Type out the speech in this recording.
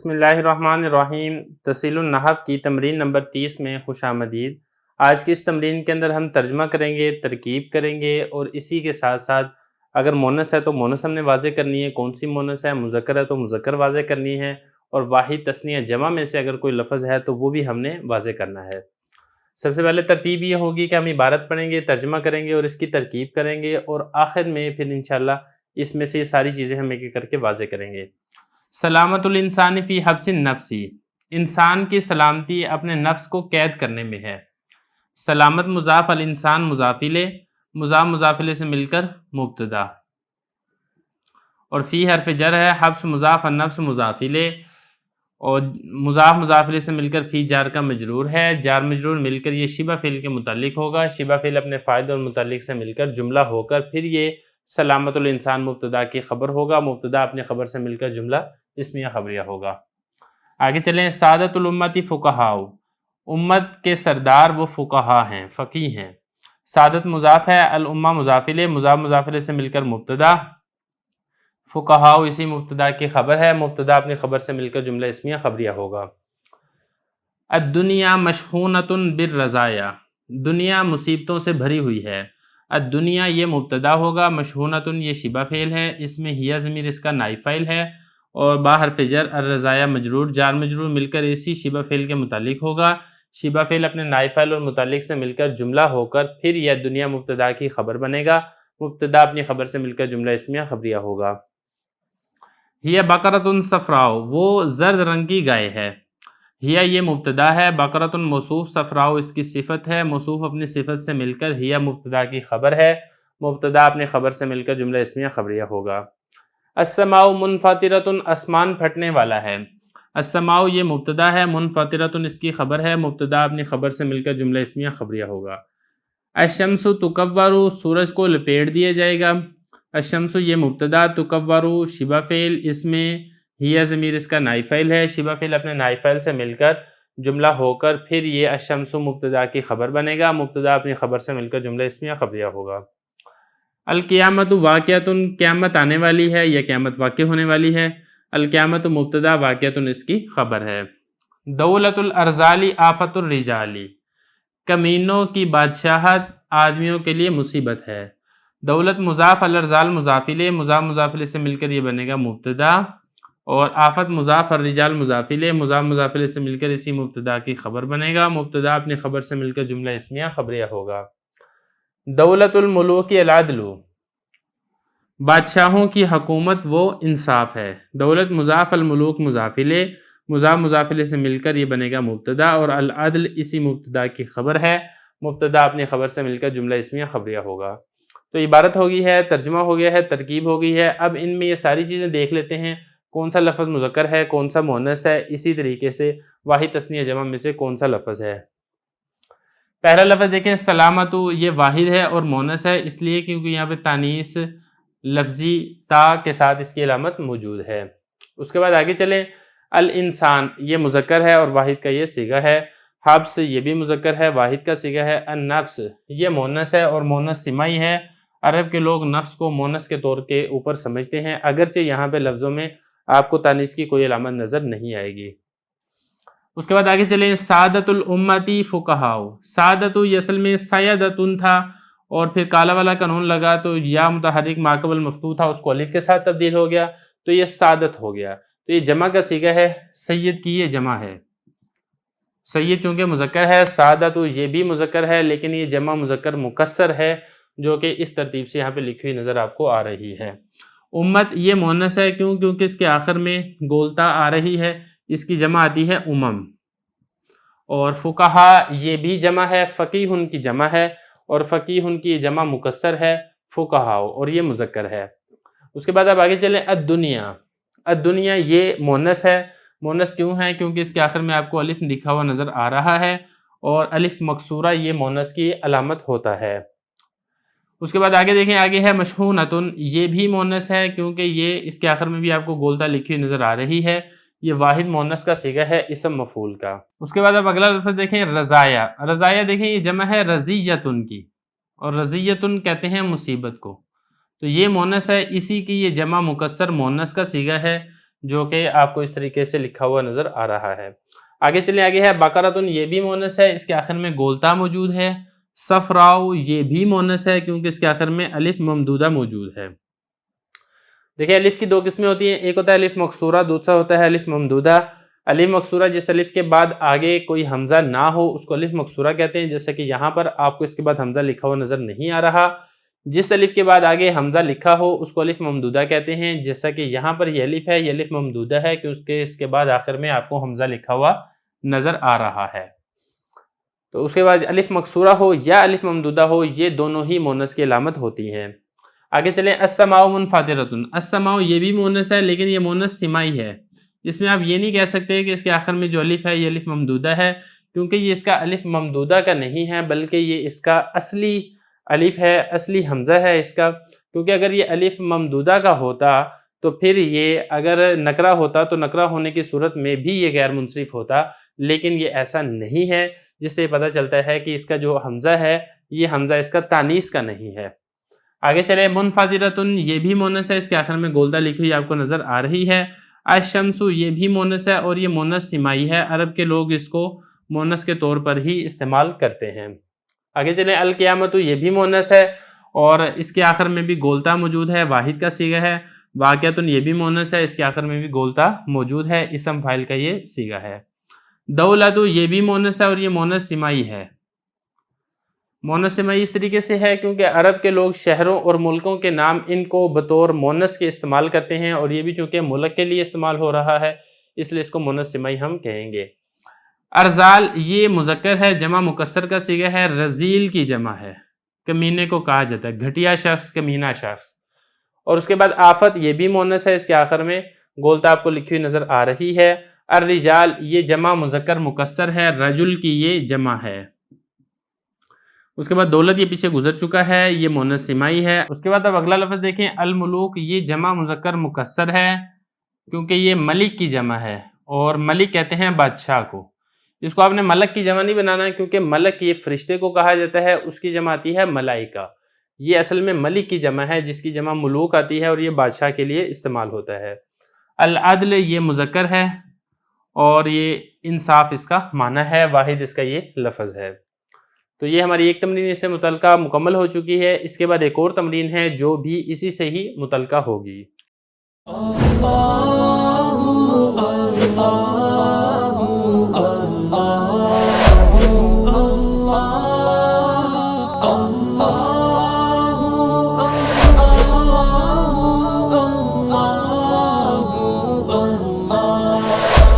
بسم اللہ الرحمن الرحیم۔ تحصیل النحو کی تمرین نمبر 30 میں خوش آمدید۔ آج کی اس تمرین کے اندر ہم ترجمہ کریں گے، ترکیب کریں گے اور اسی کے ساتھ ساتھ اگر مونث ہے تو مونث ہم نے واضح کرنی ہے، کون سی مونث ہے، مذکر ہے تو مذکر واضح کرنی ہے، اور واحد تثنیہ جمع میں سے اگر کوئی لفظ ہے تو وہ بھی ہم نے واضح کرنا ہے۔ سب سے پہلے ترتیب یہ ہوگی کہ ہم عبارت پڑھیں گے، ترجمہ کریں گے اور اس کی ترکیب کریں گے، اور آخر میں پھر انشاءاللہ اس میں سے یہ ساری چیزیں ہم ایک ایک کر کے واضح کریں گے۔ سلامت الانسان فی حبس النفس، انسان کی سلامتی اپنے نفس کو قید کرنے میں ہے۔ سلامت مضاف، الانسان مضاف الیہ، مضاف مضاف الیہ سے مل کر مبتدا، اور فی حرف جر ہے، حبس مضاف، النفس مضاف الیہ، اور مضاف مضاف الیہ سے مل کر فی جار کا مجرور ہے، جار مجرور مل کر یہ شبہ فعل کے متعلق ہوگا، شبہ فعل اپنے فاعل اور متعلق سے مل کر جملہ ہو کر پھر یہ سلامت الانسان مبتدا کی خبر ہوگا، مبتدا اپنی خبر سے مل کر جملہ اسمیہ خبریہ ہوگا۔ آگے چلیں، سعادت الامت فقہاء، امت کے سردار وہ فقہا ہیں، فقیہ ہیں۔ سعادت مضاف ہے، الامہ مضاف الیہ، مضاف مضاف الیہ سے مل کر مبتدا، فقہاء اسی مبتدا کی خبر ہے، مبتدا اپنی خبر سے مل کر جملہ اسمیہ خبریہ ہوگا۔ الدنیا مشحونۃ بالرزایا، دنیا مصیبتوں سے بھری ہوئی ہے۔ الدنیا یہ مبتدا ہوگا، مشحونۃ یہ شبہ فعل ہے، اس میں ہیہ ضمیر اس کا نائب فاعل ہے، اور با حرف جر الرزایا مجرور، جار مجرور مل کر اسی شبہ فعل کے متعلق ہوگا، شبہ فعل اپنے نائب فاعل اور متعلق سے مل کر جملہ ہو کر پھر یہ دنیا مبتدا کی خبر بنے گا، مبتدا اپنی خبر سے مل کر جملہ اسمیہ خبریہ ہوگا۔ ہیہ بقرۃ صفراء، وہ زرد رنگ کی گائے ہے۔ ہیہ یہ مبتدا ہے، بقرۃ موصوف، صفراء اس کی صفت ہے، موصوف اپنی صفت سے مل کر ہیہ مبتدا کی خبر ہے، مبتدا اپنی خبر سے مل کر جملہ اسمیہ خبریہ ہوگا۔ السماء منفطرۃ، آسمان پھٹنے والا ہے۔ السماء یہ مبتدا ہے، منفطرۃ اس کی خبر ہے، مبتدا اپنی خبر سے مل کر جملہ اسمیہ خبریہ ہوگا۔ الشمس تکور، سورج کو لپیٹ دیا جائے گا۔ الشمس یہ مبتدا، تکور شبہ فعل، اس میں ہیہ ضمیر اس کا نائب فاعل ہے، شبہ فعل اپنے نائب فاعل سے مل کر جملہ ہو کر پھر یہ الشمس مبتدا کی خبر بنے گا، مبتدا اپنی خبر سے مل کر جملہ اسمیہ خبریہ ہوگا۔ القیامت واقعۃ، قیامت آنے والی ہے یا قیامت واقع ہونے والی ہے۔ القیامت مبتدا، واقعۃ اس کی خبر ہے۔ دولت الارذال آفت الرجال، کمینوں کی بادشاہت آدمیوں کے لیے مصیبت ہے۔ دولت مضاف، الارذال مضاف الیہ، مضاف مضاف الیہ سے مل کر یہ بنے گا مبتدا، اور آفت مضاف، الرجال مضاف الیہ، مضاف مضاف الیہ سے مل کر اسی مبتدا کی خبر بنے گا، مبتدا اپنی خبر سے مل کر جملہ اسمیہ خبریہ ہوگا۔ دولت الملوک العدل، بادشاہوں کی حکومت وہ انصاف ہے۔ دولت مضاف، الملوک مضاف الیہ، مضاف مضاف الیہ سے مل کر یہ بنے گا مبتدا، اور العدل اسی مبتدا کی خبر ہے، مبتدا اپنی خبر سے مل کر جملہ اسمیہ خبریہ ہوگا۔ تو عبارت ہو گئی ہے، ترجمہ ہو گیا ہے، ترکیب ہو گئی ہے۔ اب ان میں یہ ساری چیزیں دیکھ لیتے ہیں، کون سا لفظ مذکر ہے، کون سا مؤنث ہے، اسی طریقے سے واحد تثنیہ جمع میں سے کون سا لفظ ہے۔ پہلا لفظ دیکھیں، سلامت، یہ واحد ہے اور مؤنث ہے، اس لیے کیونکہ یہاں پہ تانیث لفظی تا کے ساتھ اس کی علامت موجود ہے۔ اس کے بعد آگے چلیں، الانسان یہ مذکر ہے اور واحد کا یہ صیغہ ہے۔ حبس یہ بھی مذکر ہے، واحد کا صیغہ ہے۔ النفس یہ مؤنث ہے اور مؤنث سمائی ہے۔ عرب کے لوگ نفس کو مؤنث کے طور کے اوپر سمجھتے ہیں، اگرچہ یہاں پہ لفظوں میں آپ کو تانیث کی کوئی علامت نظر نہیں آئے گی۔ اس کے بعد آگے چلیں، سعادت الامتی فقہاء، سعادت یہ اصل میں سیادتن تھا، اور پھر کالا والا قانون لگا تو یا متحرک ما قبل مفتوح تھا، اس کو الف کے ساتھ تبدیل ہو گیا تو یہ سعادت ہو گیا۔ تو یہ جمع کا صیغہ ہے، سید کی یہ جمع ہے۔ سید چونکہ مذکر ہے، سعادت یہ بھی مذکر ہے، لیکن یہ جمع مذکر مکسر ہے، جو کہ اس ترتیب سے یہاں پہ لکھی ہوئی نظر آپ کو آ رہی ہے۔ امت یہ مؤنث ہے، کیونکہ اس کے آخر میں گولتا آ رہی ہے، اس کی جمع آتی ہے امم۔ اور فقہا یہ بھی جمع ہے، فقیہ کی جمع ہے، اور فقیہ کی جمع مکسر ہے، فقہا، اور یہ مذکر ہے۔ اس کے بعد اب آگے چلیں، الدنیا، الدنیا یہ مؤنث ہے۔ مؤنث کیوں ہے؟ کیونکہ اس کے آخر میں آپ کو الف لکھا ہوا نظر آ رہا ہے، اور الف مکسورہ یہ مؤنث کی علامت ہوتا ہے۔ اس کے بعد آگے دیکھیں، آگے ہے مشحونۃ، یہ بھی مؤنث ہے، کیونکہ یہ اس کے آخر میں بھی آپ کو گولتا لکھی ہوئی نظر آ رہی ہے، یہ واحد مؤنث کا صیغہ ہے اسم مفعول کا۔ اس کے بعد اب اگلا لفظ دیکھیں، رضایا، رضایا دیکھیں یہ جمع ہے رضیۃن کی، اور رضیۃن کہتے ہیں مصیبت کو، تو یہ مؤنث ہے، اسی کی یہ جمع مکسر مؤنث کا صیغہ ہے، جو کہ آپ کو اس طریقے سے لکھا ہوا نظر آ رہا ہے۔ آگے چلیں، آگے ہے بقرۃ، یہ بھی مونس ہے، اس کے آخر میں گولتا موجود ہے۔ صفراء، یہ بھی مونس ہے کیونکہ اس کے آخر میں الف ممدودہ موجود ہے۔ دیکھیں الف کی دو قسمیں ہوتی ہیں، ایک ہوتا ہے الف مکسورہ، دوسرا ہوتا ہے الف ممدودہ۔ الف مکسورہ جس الف کے بعد آگے کوئی حمزہ نہ ہو اس کو الف مکسورہ کہتے ہیں، جیسا کہ یہاں پر آپ کو اس کے بعد حمزہ لکھا ہوا نظر نہیں آ رہا۔ جس الف کے بعد آگے حمزہ لکھا ہو اس کو الف ممدودہ کہتے ہیں، جیسا کہ یہاں پر یہ الف ہے، یہ الف ممدودہ ہے کیونکہ اس کے بعد آخر میں آپ کو حمزہ لکھا ہوا نظر آ رہا ہے۔ تو اس کے بعد الف مکسورہ ہو یا الف ممدودہ ہو، یہ دونوں ہی مونس کی علامت ہوتی ہیں۔ آگے چلیں، السماء منفطرۃ، السماء یہ بھی مونس ہے لیکن یہ مونس سمائی ہے۔ اس میں آپ یہ نہیں کہہ سکتے کہ اس کے آخر میں جو الف ہے یہ الف ممدودہ ہے، کیونکہ یہ اس کا الف ممدودہ کا نہیں ہے بلکہ یہ اس کا اصلی الف ہے، اصلی حمزہ ہے اس کا۔ کیونکہ اگر یہ الف ممدودہ کا ہوتا تو پھر یہ اگر نکرہ ہوتا تو نکرہ ہونے کی صورت میں بھی یہ غیر منصرف ہوتا، لیکن یہ ایسا نہیں ہے، جس سے پتہ چلتا ہے کہ اس کا جو حمزہ ہے یہ حمزہ اس کا تانیث کا نہیں ہے۔ آگے چلے، منفطرۃ یہ بھی مونس ہے، اس کے آخر میں گولدہ لکھی ہوئی آپ کو نظر آ رہی ہے۔ الشمس یہ بھی مونس ہے اور یہ مونس سمائی ہے، عرب کے لوگ اس کو مونس کے طور پر ہی استعمال کرتے ہیں۔ آگے چلیں، القیامت یہ بھی مونس ہے اور اس کے آخر میں بھی گولتا موجود ہے، واحد کا صیغہ ہے۔ واقعۃ یہ بھی مونس ہے، اس کے آخر میں بھی گولتا موجود ہے، اسم فاعل کا یہ صیغہ ہے۔ دولت یہ بھی مونس ہے اور یہ مونس سمائی ہے۔ مونس سمائی اس طریقے سے ہے کیونکہ عرب کے لوگ شہروں اور ملکوں کے نام ان کو بطور مونس کے استعمال کرتے ہیں، اور یہ بھی چونکہ ملک کے لیے استعمال ہو رہا ہے اس لیے اس کو مونس سمائی ہم کہیں گے۔ ارزال یہ مذکر ہے، جمع مکسر کا صیغہ ہے، رزیل کی جمع ہے، کمینے کو کہا جاتا ہے، گھٹیا شخص، کمینہ شخص۔ اور اس کے بعد آفت یہ بھی مونس ہے، اس کے آخر میں گولتا آپ کو لکھی ہوئی نظر آ رہی ہے۔ الرجال یہ جمع مذکر مکسر ہے، رجل کی یہ جمع ہے۔ اس کے بعد دولت یہ پیچھے گزر چکا ہے، یہ مونس سمائی ہے۔ اس کے بعد اب اگلا لفظ دیکھیں، الملوک یہ جمع مذکر مکسر ہے کیونکہ یہ ملک کی جمع ہے، اور ملک کہتے ہیں بادشاہ کو۔ اس کو آپ نے ملک کی جمع نہیں بنانا ہے کیونکہ ملک یہ فرشتے کو کہا جاتا ہے، اس کی جمع آتی ہے ملائکہ۔ یہ اصل میں ملک کی جمع ہے جس کی جمع ملوک آتی ہے، اور یہ بادشاہ کے لیے استعمال ہوتا ہے۔ العدل یہ مذکر ہے اور یہ انصاف اس کا معنی ہے، واحد اس کا یہ لفظ ہے۔ تو یہ ہماری ایک تمرین اس سے متعلقہ مکمل ہو چکی ہے۔ اس کے بعد ایک اور تمرین ہے جو بھی اسی سے ہی متعلقہ ہوگی۔